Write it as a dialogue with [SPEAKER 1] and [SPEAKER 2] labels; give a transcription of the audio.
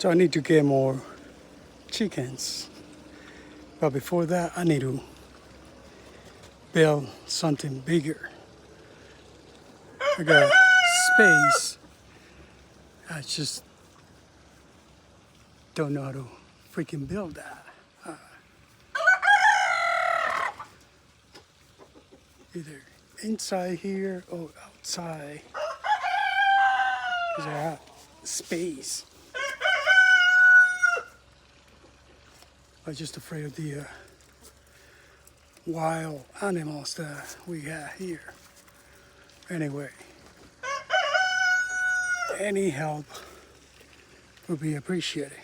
[SPEAKER 1] So I need to get more chickens. But before that, I need to build something bigger. I got space. I just don't know how to freaking build that. Either inside here or outside. Because I have space. I'm just afraid of the wild animals that we have here. Anyway, any help would be appreciated.